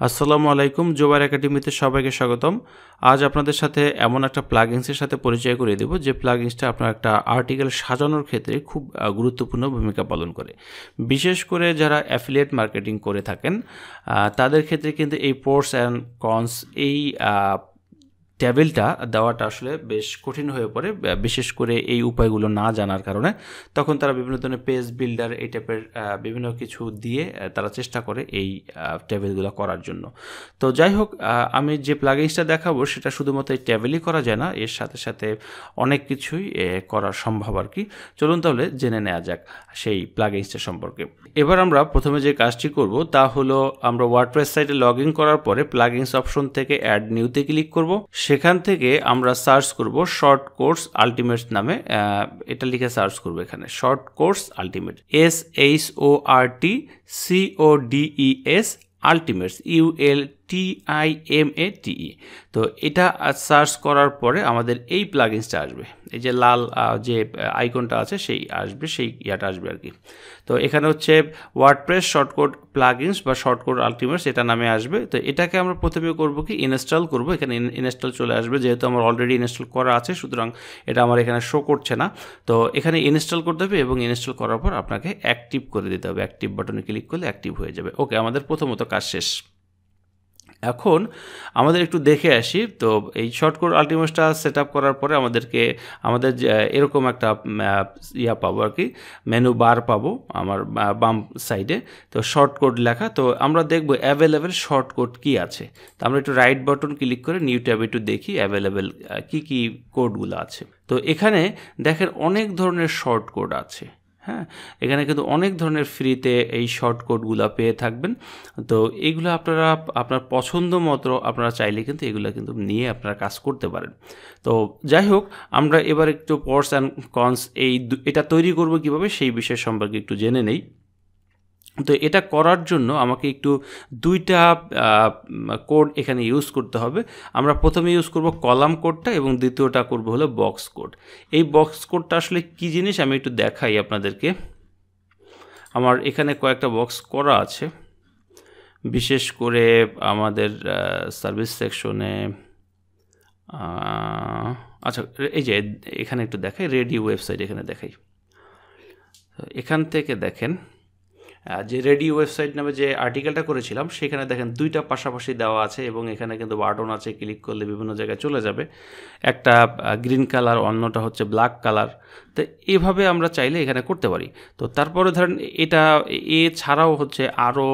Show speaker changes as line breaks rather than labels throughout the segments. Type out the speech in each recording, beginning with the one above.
আসসালামু আলাইকুম, জোবার একাডেমিতে সবাইকে স্বাগতম। আজ আপনাদের সাথে এমন একটা প্লাগইনসের সাথে পরিচয় করিয়ে দেব যে প্লাগইনসটা আপনার একটা আর্টিকেল সাজানোর ক্ষেত্রে খুব গুরুত্বপূর্ণ ভূমিকা পালন করে। বিশেষ করে যারা অ্যাফিলিয়েট মার্কেটিং করে থাকেন তাদের ক্ষেত্রে কিন্তু এই প্রোস অ্যান্ড কনস এই টেবিলটা দেওয়াটা আসলে বেশ কঠিন হয়ে পড়ে, বিশেষ করে এই উপায়গুলো না জানার কারণে। তখন তারা বিভিন্ন ধরনের পেজ বিল্ডার এই টাইপের বিভিন্ন কিছু দিয়ে তারা চেষ্টা করে এই টেবিলগুলো করার জন্য। তো যাই হোক, আমি যে প্লাগইনসটা দেখাবো সেটা শুধুমাত্র এই টেবিলই করা যায় না, এর সাথে সাথে অনেক কিছুই করা সম্ভব আর কি। চলুন তাহলে জেনে নেওয়া যাক সেই প্লাগইনসটা সম্পর্কে। এবার আমরা প্রথমে যে কাজটি করব তা হলো, আমরা ওয়ার্ডপ্রেস সাইটে লগ ইন করার পরে প্লাগইনস অপশন থেকে অ্যাড নিউতে ক্লিক করব। সেখান থেকে আমরা সার্চ করব শর্ট কোর্স আলটিমেটস নামে, এটা লিখে সার্চ করব। এখানে short course ultimate, SHORTCODES আলটিমেটস, ULTIMATE। তো এটা সার্চ করার পরে আমাদের এই প্লাগইনসটা আসবে, এই যে লাল যে আইকনটা আছে সেই আসবে, সেই ইয়াটা আসবে আর কি। তো এখানে হচ্ছে ওয়ার্ডপ্রেস শর্টকট প্লাগইনস বা শর্টকট আলটিমেটস এটা নামে আসবে। তো এটাকে আমরা প্রথমে করব কি, ইনস্টল করব। এখানে ইনস্টল চলে আসবে, যেহেতু আমার অলরেডি ইনস্টল করা আছে সুতরাং এটা আমার এখানে শো করছে না। তো এখানে ইনস্টল করতে হবে এবং ইনস্টল করার পর আপনাকে অ্যাক্টিভ করে দিতে হবে। অ্যাক্টিভ বাটনে ক্লিক করলে অ্যাক্টিভ হয়ে যাবে। ওকে, আমাদের প্রথমত কাজ শেষ। এখন আমাদের একটু দেখে আসি। তো এই শর্টকট আলটিমেটসটা সেট আপ করার পরে আমাদের এরকম একটা ইয়া পাবো আর কি, মেনু বার পাবো আমার বাম সাইডে। তো শর্টকট লেখা, তো আমরা দেখব অ্যাভেলেবেল শর্টকট কি আছে। তো আমরা একটু রাইট বাটন ক্লিক করে নিউ ট্যাবে একটু দেখি অ্যাভেলেবেল কি কোডগুলো আছে। তো এখানে দেখেন অনেক ধরনের শর্টকট আছে। হ্যাঁ, এখানে কিন্তু অনেক ধরনের ফ্রিতে এই শর্টকটগুলো পেয়ে থাকবেন। তো এইগুলো আপনারা আপনার পছন্দ মতো আপনারা চাইলে কিন্তু এগুলো কিন্তু নিয়ে আপনারা কাজ করতে পারেন। তো যাই হোক, আমরা এবার একটু প্রস অ্যান্ড কনস এটা তৈরি করব কিভাবে সেই বিষয় সম্পর্কে একটু জেনে নেই। তো এটা করার জন্য আমাকে একটু দুইটা কোড এখানে ইউজ করতে হবে। আমরা প্রথমে ইউজ করব কলাম কোডটা এবং দ্বিতীয়টা করব হলো বক্স কোড। এই বক্স কোডটা আসলে কি জিনিস আমি একটু দেখাই আপনাদেরকে। আমার এখানে কয়েকটা বক্স করা আছে, বিশেষ করে আমাদের সার্ভিস সেকশনে। আচ্ছা, এই যে এখানে একটু দেখাই, রেডি ওয়েবসাইট এখানে দেখাই। এখান থেকে দেখেন যে রেডি ওয়েবসাইট নামে যে আর্টিকেলটা করেছিলাম সেখানে দেখেন দুইটা পাশাপাশি দেওয়া আছে এবং এখানে কিন্তু বাটন আছে, ক্লিক করলে বিভিন্ন জায়গায় চলে যাবে। একটা গ্রিন কালার, অন্যটা হচ্ছে ব্ল্যাক কালার। তো এভাবে আমরা চাইলে এখানে করতে পারি। তো তারপরে ধরেন এটা এছাড়াও হচ্ছে আরও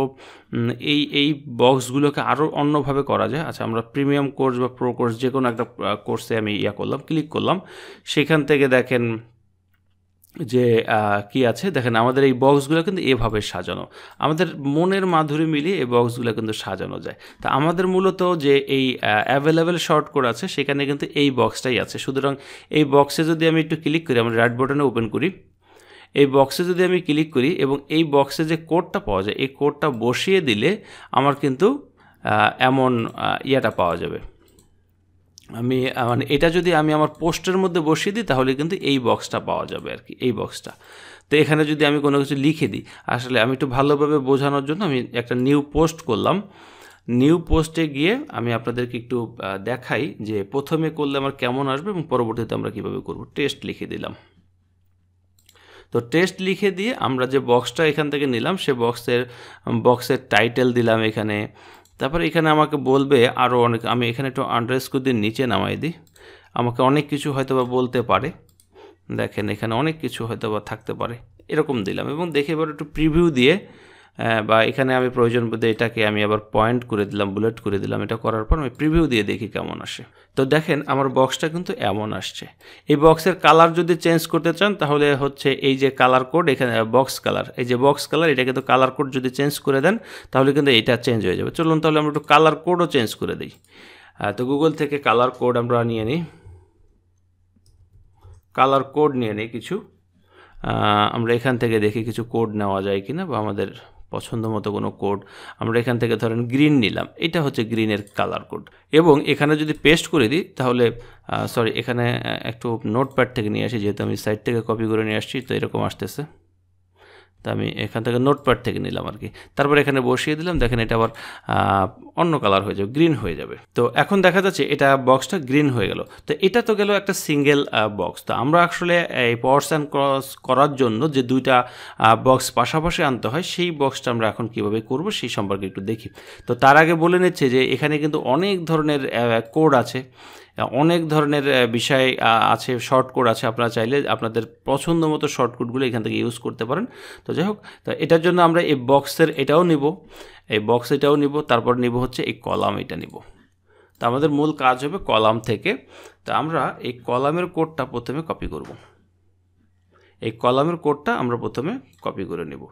এই বক্সগুলোকে আরও অন্যভাবে করা যায়। আচ্ছা, আমরা প্রিমিয়াম কোর্স বা প্রো কোর্স যে কোনো একটা কোর্সে আমি করলাম, ক্লিক করলাম। সেখান থেকে দেখেন যে কি আছে, দেখেন আমাদের এই বক্সগুলো কিন্তু এভাবে সাজানো, আমাদের মনের মাধুরী মিলিয়ে এই বক্সগুলো কিন্তু সাজানো যায়। তা আমাদের মূলত যে এই অ্যাভেলেবেল শর্টকট আছে সেখানে কিন্তু এই বক্সটাই আছে। সুতরাং এই বক্সে যদি আমি একটু ক্লিক করি, আমরা রাইট বাটনে ওপেন করি, এই বক্সে যদি আমি ক্লিক করি এবং এই বক্সে যে কোডটা পাওয়া যায় এই কোডটা বসিয়ে দিলে আমার কিন্তু এমন ইয়াটা পাওয়া যাবে। আমি মানে এটা যদি আমি আমার পোস্টের মধ্যে বসিয়ে দিই তাহলে কিন্তু এই বক্সটা পাওয়া যাবে আর কি, এই বক্সটা। তো এখানে যদি আমি কোনো কিছু লিখে দিই, আসলে আমি একটু ভালোভাবে বোঝানোর জন্য আমি একটা নিউ পোস্ট করলাম। নিউ পোস্টে গিয়ে আমি আপনাদেরকে একটু দেখাই যে প্রথমে করলে আমার কেমন আসবে এবং পরবর্তীতে আমরা কীভাবে করব। টেস্ট লিখে দিলাম। তো টেস্ট লিখে দিয়ে আমরা যে বক্সটা এখান থেকে নিলাম সে বক্সের টাইটেল দিলাম এখানে। তারপর এখানে আমাকে বলবে আরও অনেক, আমি এখানে একটু আন্ডারস্কোর দিয়ে নিচে নামাই দিই, আমাকে অনেক কিছু হয়তো বা বলতে পারে। দেখেন এখানে অনেক কিছু হয়তো বা থাকতে পারে, এরকম দিলাম এবং দেখে এবার একটু প্রিভিউ দিয়ে বা এখানে আমি প্রয়োজন বোধে এটাকে আমি আবার পয়েন্ট করে দিলাম, বুলেট করে দিলাম। এটা করার পর আমি প্রিভিউ দিয়ে দেখি কেমন আসে। তো দেখেন আমার বক্সটা কিন্তু এমন আসছে। এই বক্সের কালার যদি চেঞ্জ করতে চান তাহলে হচ্ছে এই যে কালার কোড, এখানে বক্স কালার, এই যে বক্স কালার, এটা কিন্তু কালার কোড যদি চেঞ্জ করে দেন তাহলে কিন্তু এটা চেঞ্জ হয়ে যাবে। চলুন তাহলে আমরা একটু কালার কোডও চেঞ্জ করে দিই। তো গুগল থেকে কালার কোড আমরা নিয়ে নিই, কালার কোড নিয়ে নিই কিছু। আমরা এখান থেকে দেখি কিছু কোড নেওয়া যায় কিনা, বা আমাদের পছন্দ মতো কোনো কোড। আমরা এখান থেকে ধরেন গ্রিন নিলাম, এটা হচ্ছে গ্রিনের কালার কোড। এবং এখানে যদি পেস্ট করে দিই তাহলে সরি, এখানে একটু নোটপ্যাড থেকে নিয়ে আসি, যেহেতু আমি সাইট থেকে কপি করে নিয়ে আসছি। তো এরকম আসতেছে। তো আমি এখান থেকে নোটপ্যাড থেকে নিলাম আর কি, তারপর এখানে বসিয়ে দিলাম। দেখেন এটা আবার অন্য কালার হয়ে যাবে, গ্রিন হয়ে যাবে। তো এখন দেখা যাচ্ছে এটা বক্সটা গ্রিন হয়ে গেল। তো এটা তো গেল একটা সিঙ্গেল বক্স। তো আমরা আসলে এই পাওয়ার্স অ্যান্ড ক্রস করার জন্য যে দুইটা বক্স পাশাপাশি আনতে হয়, সেই বক্সটা আমরা এখন কিভাবে করব সেই সম্পর্কে একটু দেখি। তো তার আগে বলে নিচ্ছে যে এখানে কিন্তু অনেক ধরনের কোড আছে, অনেক ধরনের বিষয় আছে, শর্ট কোড আছে। আপনারা চাইলে আপনাদের পছন্দ মতো শর্ট কোডগুলো এখান থেকে ইউজ করতে পারেন। তো যাই হোক, তো এটার জন্য আমরা এই বক্সের এটাও নিব, এই বক্স এটাও নিব, তারপর নিব হচ্ছে এই কলাম এটা নিব। তো আমাদের মূল কাজ হবে কলাম থেকে। তো আমরা এই কলামের কোডটা প্রথমে কপি করব। এই কলামের কোডটা আমরা প্রথমে কপি করে নেব।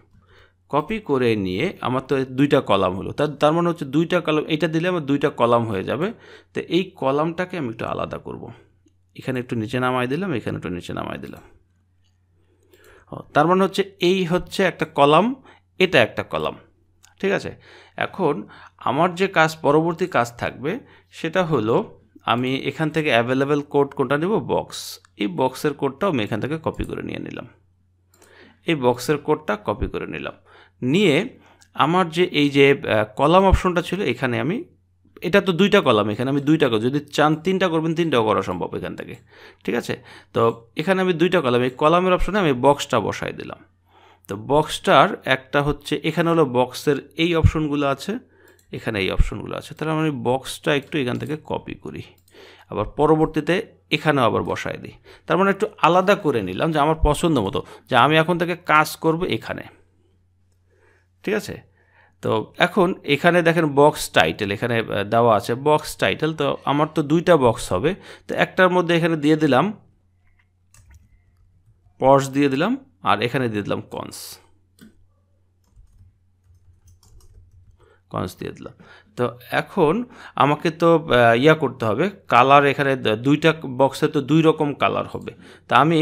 কপি করে নিয়ে আমার তো দুইটা কলাম হলো, তার মানে হচ্ছে দুইটা কলাম, এটা দিলে আমার দুইটা কলাম হয়ে যাবে। তো এই কলামটাকে আমি একটু আলাদা করব। এখানে একটু নিচে নামাই দিলাম, এখানে একটু নিচে নামাই দিলাম। তার মানে হচ্ছে এই হচ্ছে একটা কলাম, এটা একটা কলাম, ঠিক আছে। এখন আমার যে কাজ, পরবর্তী কাজ থাকবে সেটা হলো আমি এখান থেকে অ্যাভেলেবেল কোড কোনটা নেব, বক্স। এই বক্সের কোডটাও আমি এখান থেকে কপি করে নিয়ে নিলাম। এই বক্সের কোডটা কপি করে নিলাম, নিয়ে আমার যে এই যে কলাম অপশনটা ছিল এখানে আমি, এটা তো দুইটা কলাম, এখানে আমি দুইটা, যদি চান তিনটা করবেন, তিনটাও করা সম্ভব এখান থেকে, ঠিক আছে। তো এখানে আমি দুইটা কলাম, এই কলামের অপশনে আমি বক্সটা বসাই দিলাম। তো বক্সটার একটা হচ্ছে এখানে হলো বক্সের এই অপশনগুলো আছে, এখানে এই অপশনগুলো আছে। তাহলে আমি বক্সটা একটু এখান থেকে কপি করি, আবার পরবর্তীতে এখানেও আবার বসাই দিই। তার মানে একটু আলাদা করে নিলাম যে আমার পছন্দ মতো, যে আমি এখন থেকে কাজ করব এখানে, ঠিক আছে। তো এখন এখানে দেখেন বক্স টাইটেল এখানে দেওয়া আছে, বক্স টাইটেল। তো আমার তো দুইটা বক্স হবে, তো একটার মধ্যে এখানে দিয়ে দিলাম পজ দিয়ে দিলাম, আর এখানে দিয়ে দিলাম কনস দিয়ে দিলাম। তো এখন আমাকে তো করতে হবে, কালার এখানে দুইটা বক্সে তো দুই রকম কালার হবে। তা আমি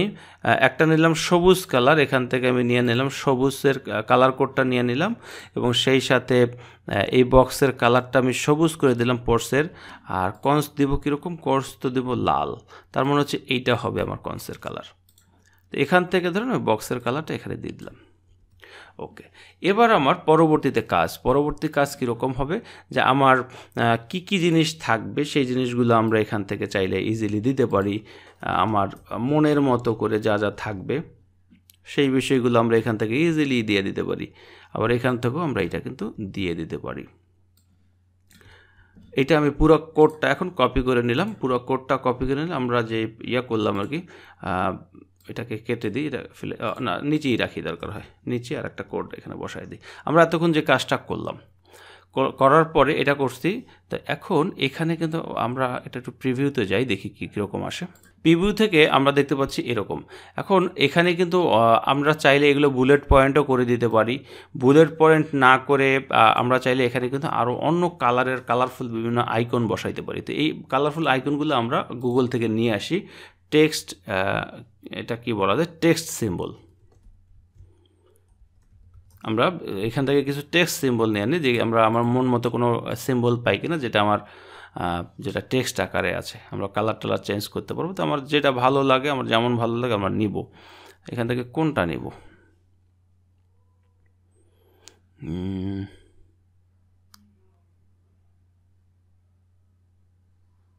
একটা নিলাম সবুজ কালার, এখান থেকে আমি নিয়ে নিলাম সবুজের কালার কোডটা নিয়ে নিলাম, এবং সেই সাথে এই বক্সের কালারটা আমি সবুজ করে দিলাম পোর্সের। আর কনস দিব কীরকম, কনস তো দেব লাল, তার মানে হচ্ছে এইটা হবে আমার কনসের কালার। তো এখান থেকে ধরুন আমি বক্সের কালারটা এখানে দিয়ে দিলাম। ওকে, এবার আমার পরবর্তী কাজ কীরকম হবে, যে আমার কি কি জিনিস থাকবে সেই জিনিসগুলো আমরা এখান থেকে চাইলে ইজিলি দিতে পারি। আমার মনের মতো করে যা যা থাকবে সেই বিষয়গুলো আমরা এখান থেকে ইজিলি দিয়ে দিতে পারি। আবার এখান থেকেও আমরা এটা কিন্তু দিয়ে দিতে পারি। এটা আমি পুরো কোডটা এখন কপি করে নিলাম, আমরা যে করলাম আর কি, এটাকে কেটে দিই, এটা ফেলে না নিচেই রাখি, দরকার হয় নিচে আর একটা কোড এখানে বসাই দিই। আমরা এতক্ষণ যে কাজটা করলাম, করার পরে এটা করছি। তো এখন এখানে কিন্তু আমরা এটা একটু প্রিভিউতে যাই, দেখি কীরকম আসে। প্রিভিউ থেকে আমরা দেখতে পাচ্ছি এরকম। এখন এখানে কিন্তু আমরা চাইলে এগুলো বুলেট পয়েন্টও করে দিতে পারি। বুলেট পয়েন্ট না করে আমরা চাইলে এখানে কিন্তু আরও অন্য কালারফুল বিভিন্ন আইকন বসাইতে পারি। তো এই কালারফুল আইকনগুলো আমরা গুগল থেকে নিয়ে আসি। টেক্সট, এটা কি বলা যায়, টেক্সট সিম্বল। আমরা এখান থেকে কিছু টেক্সট সিম্বল নিয়ে আনি, যে আমরা আমার মন মতো কোনো সিম্বল পাই কিনা, যেটা টেক্সট আকারে আছে। আমরা কালার টালার চেঞ্জ করতে পারবো। তো আমার যেটা ভালো লাগে, আমার যেমন ভালো লাগে আমরা নিব। এখান থেকে কোনটা নিব,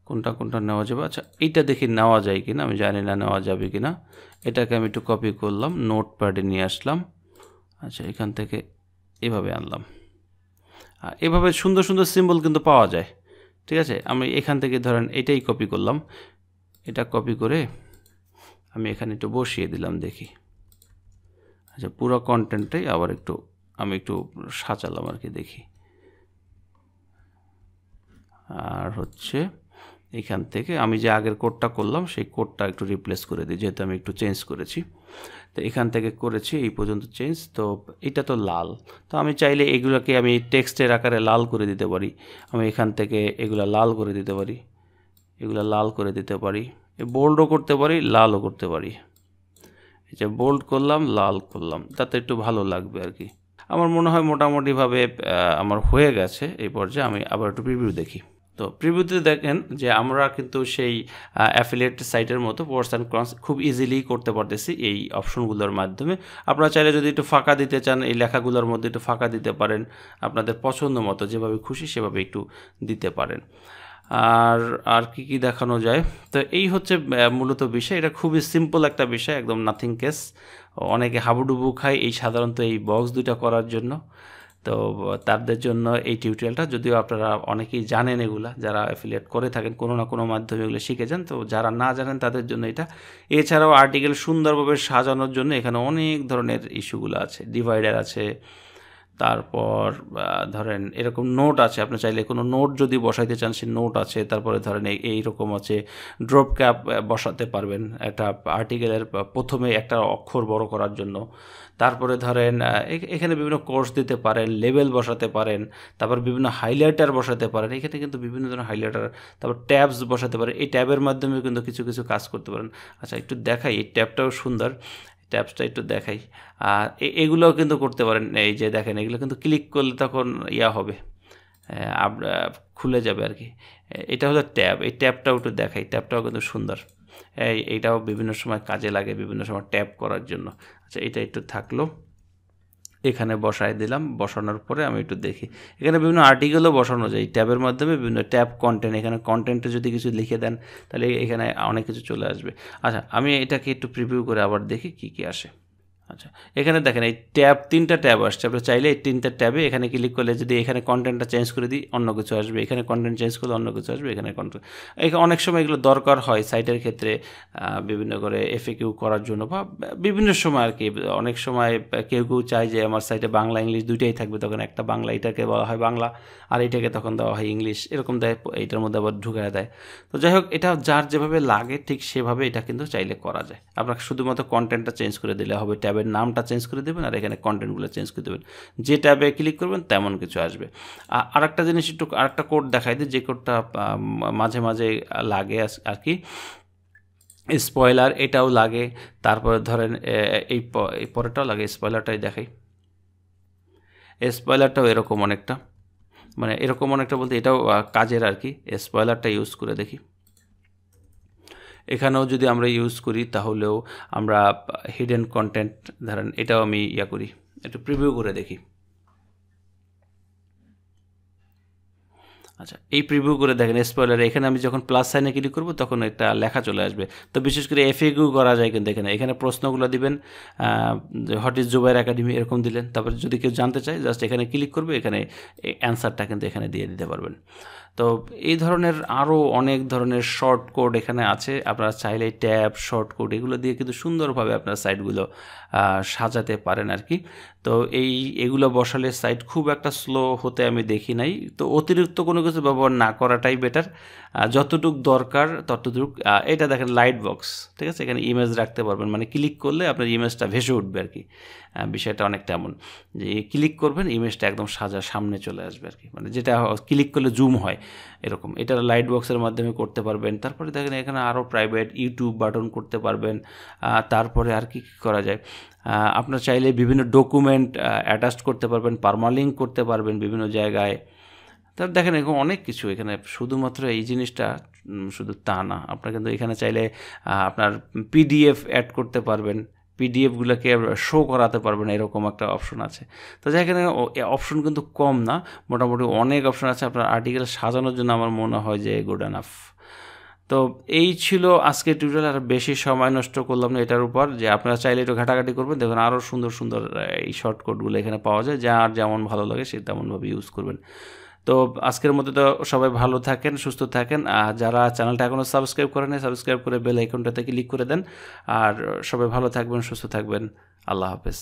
কোনটা নেওয়া যাবে। আচ্ছা, এইটা দেখি নেওয়া যায় কিনা, আমি জানি না নেওয়া যাবে কিনা। এটাকে আমি একটু কপি করলাম, নোটপ্যাডে নিয়ে আসলাম। আচ্ছা, এখান থেকে এভাবে আনলাম। এভাবে সুন্দর সুন্দর সিম্বল কিন্তু পাওয়া যায়, ঠিক আছে। আমি এখান থেকে ধরেন এটাই কপি করলাম, এটা কপি করে আমি এখানে একটু বসিয়ে দিলাম, দেখি। আচ্ছা, পুরো কন্টেন্টটাই আবার আমি একটু সাজালাম আর কি, দেখি। আর হচ্ছে এখান থেকে আমি যে আগের কোডটা করলাম সেই কোডটা একটু রিপ্লেস করে দিই, যেহেতু আমি একটু চেঞ্জ করেছি। তো এখান থেকে করেছি এই পর্যন্ত চেঞ্জ। তো এটা তো লাল, তো আমি চাইলে এগুলোকে আমি টেক্সটের আকারে লাল করে দিতে পারি। আমি এখান থেকে এগুলো লাল করে দিতে পারি, বোল্ডও করতে পারি, লালও করতে পারি। এই যে বোল্ড করলাম, লাল করলাম, তাতে একটু ভালো লাগবে আর কি। আমার মনে হয় মোটামুটিভাবে আমার হয়ে গেছে এই পর্যায়ে। আমি আবার একটু প্রিভিউ দেখি। তো প্রিভিউতে দেখেন যে আমরা কিন্তু সেই অ্যাফিলিয়েট সাইটের মতো প্রোস অ্যান্ড কনস খুব ইজিলি করতে পারতেছি এই অপশনগুলোর মাধ্যমে। আপনারা চাইলে যদি একটু ফাঁকা দিতে চান এই লেখাগুলোর মধ্যে একটু ফাঁকা দিতে পারেন, আপনাদের পছন্দ মতো যেভাবে খুশি সেভাবে একটু দিতে পারেন। আর আর কি দেখানো যায়, তো এই হচ্ছে মূলত বিষয়। এটা খুবই সিম্পল একটা বিষয়, একদম নাথিং কেস। অনেকে হাবুডুবু খায় এই সাধারণত এই বক্স দুইটা করার জন্য। তো তাদের জন্য এই টিউটোরিয়ালটা, যদিও আপনারা অনেকেই জানেন এগুলা, যারা অ্যাফিলিয়েট করে থাকেন কোনো না কোনো মাধ্যমে এগুলো শিখে যান, তো যারা না জানেন তাদের জন্য এটা। এছাড়াও আর্টিকেল সুন্দরভাবে সাজানোর জন্য এখানে অনেক ধরনের ইস্যুগুলো আছে, ডিভাইডার আছে, তারপর ধরেন এরকম নোট আছে, আপনি চাইলে কোনো নোট যদি বসাইতে চান সে নোট আছে। তারপরে ধরেন এইরকম আছে ড্রপ ক্যাপ বসাতে পারবেন একটা আর্টিকেলের প্রথমে একটা অক্ষর বড় করার জন্য। তারপরে ধরেন এখানে বিভিন্ন কোর্স দিতে পারেন, লেবেল বসাতে পারেন, তারপর বিভিন্ন হাইলাইটার বসাতে পারেন। এখানে কিন্তু বিভিন্ন ধরনের হাইলাইটার, তারপর ট্যাবস বসাতে পারেন। এই ট্যাবের মাধ্যমে কিন্তু কিছু কিছু কাজ করতে পারেন। আচ্ছা একটু দেখাই, এই ট্যাবটাও সুন্দর, ট্যাবসটা একটু দেখাই। আর এগুলোও কিন্তু করতে পারেন। এই যে দেখেন এগুলো কিন্তু ক্লিক করলে তখন হবে, খুলে যাবে আর কি। এটা হলো ট্যাব, এই ট্যাবটাও একটু দেখাই, ট্যাবটাও কিন্তু সুন্দর। এইটাও বিভিন্ন সময় কাজে লাগে, বিভিন্ন সময় ট্যাব করার জন্য। আচ্ছা এটা একটু থাকলো, এখানে বসাই দিলাম। বসানোর পরে আমি একটু দেখি, এখানে বিভিন্ন আর্টিকেলও বসানো যায় ট্যাবের মাধ্যমে, বিভিন্ন ট্যাব কন্টেন্ট। এখানে কন্টেন্টে যদি কিছু লিখে দেন তাহলে এখানে অনেক কিছু চলে আসবে। আচ্ছা আমি এটাকে একটু প্রিভিউ করে আবার দেখি কি আসে। আচ্ছা এখানে দেখেন এই ট্যাব, তিনটা ট্যাব আসছে। আপনি চাইলে এই তিনটা ট্যাবে এখানে ক্লিক করলে যদি এখানে কন্টেন্টটা চেঞ্জ করে দিই অন্য কিছু আসবে, এখানে কন্টেন্ট চেঞ্জ করলে অন্য কিছু আসবে, এখানে কন্টেন্ট। এখানে অনেক সময় এগুলো দরকার হয় সাইটের ক্ষেত্রে, বিভিন্ন করে এফএকিউ করার জন্য বা বিভিন্ন সময় আর কি। অনেক সময় কেউ চায় যে আমার সাইটে বাংলা ইংলিশ দুইটাই থাকবে, তখন একটা বাংলা, এটাকে বলা হয় বাংলা, আর এটাকে তখন দেওয়া হয় ইংলিশ, এরকম দেয়, এইটার মধ্যে আবার ঢুকায় দেয়। তো যাই হোক, এটা যার যেভাবে লাগে ঠিক সেভাবে এটা কিন্তু চাইলে করা যায়। আপনাকে শুধুমাত্র কন্টেন্টটা চেঞ্জ করে দিলে হবে, ট্যাবের নামটা চেঞ্জ করে দেবেন আর এখানে কন্টেন্টগুলো চেঞ্জ করে দেবেন। যে ট্যাবে ক্লিক করবেন তেমন কিছু আসবে। আর একটা জিনিস একটু, আরেকটা কোড দেখাই দিই, যে কোডটা মাঝে মাঝে লাগে আর কি, স্পয়লার, এটাও লাগে। তারপরে ধরেন এই পরেরটাও লাগে, স্পয়লারটাই দেখাই। স্পয়লারটাও এরকম অনেকটা, মানে এরকম অনেকটা বলতে এটাও কাজের আর কি। স্পয়লারটা ইউজ করে দেখি, এখানেও যদি আমরা ইউজ করি তাহলেও আমরা হিডেন কন্টেন্ট, ধরেন এটাও আমি করি, একটু প্রিভিউ করে দেখি। আচ্ছা এই প্রিভিউ করে দেখেন স্পয়লার, এখানে আমি যখন প্লাস সাইনে ক্লিক করব তখন একটা লেখা চলে আসবে। তো বিশেষ করে এফএকিউ করা যায় কিন্তু এখানে প্রশ্নগুলো দিবেন, হোয়াট ইজ জুবাইর একাডেমি এরকম দিলেন। তারপর যদি কেউ জানতে চায় জাস্ট এখানে ক্লিক করবে, এখানে অ্যান্সারটা কিন্তু এখানে দিয়ে দিতে পারবেন। তো এই ধরনের আরও অনেক ধরনের শর্ট কোড এখানে আছে। আপনারা চাইলে ট্যাব, শর্ট কোড এগুলো দিয়ে কিন্তু সুন্দরভাবে আপনার সাইটগুলো সাজাতে পারেন আর কি। তো এগুলো বসালে সাইট খুব একটা স্লো হতে আমি দেখি নাই। তো অতিরিক্ত কোনো কিছু ব্যবহার না করাটাই বেটার, যতটুক দরকার ততটুক। এটা দেখেন লাইট বক্স, ঠিক আছে, এখানে ইমেজ রাখতে পারবেন, মানে ক্লিক করলে আপনার ইমেজটা ভেসে উঠবে আর কি। বিষয়টা অনেকটা এমন যে ক্লিক করবেন ইমেজটা একদম সামনে চলে আসবে আর কি, মানে যেটা ক্লিক করলে জুম হয় এরকম। এটা লাইট বক্সের মাধ্যমে করতে পারবেন। তারপরে দেখেন এখানে আরও প্রাইভেট ইউটিউব বাটন করতে পারবেন। তারপরে আর কি করা যায়, আপনার চাইলে বিভিন্ন ডকুমেন্ট অ্যাটাচ করতে পারবেন, পারমালিঙ্ক করতে পারবেন বিভিন্ন জায়গায়। তার দেখেন এরকম অনেক কিছু এখানে, শুধুমাত্র এই জিনিসটা শুধু তা না, আপনার কিন্তু এখানে চাইলে আপনার পিডিএফ অ্যাড করতে পারবেন, পিডিএফগুলোকে শো করাতে পারবেন, এরকম একটা অপশন আছে। তো এখানে অপশন কিন্তু কম না, মোটামুটি অনেক অপশন আছে আপনার আর্টিকেল সাজানোর জন্য। আমার মনে হয় যে গুড এনাফ। তো এই ছিল আজকের টিউটোরিয়াল। আর বেশি সময় নষ্ট করলাম না এটার উপর, যে আপনারা চাইলে একটু ঘাটাঘাটি করবেন, দেখুন আরও সুন্দর সুন্দর এই শর্টকাটগুলো এখানে পাওয়া যায়, যার যেমন ভালো লাগে সে তেমনভাবে ইউজ করবেন। তো আজকের মতো তো সবাই ভালো থাকেন, সুস্থ থাকেন। আর যারা চ্যানেলটা এখনও সাবস্ক্রাইব করেন, সাবস্ক্রাইব করে বেল আইকনটাতে ক্লিক করে দেন। আর সবাই ভালো থাকবেন, সুস্থ থাকবেন। আল্লাহ হাফেজ।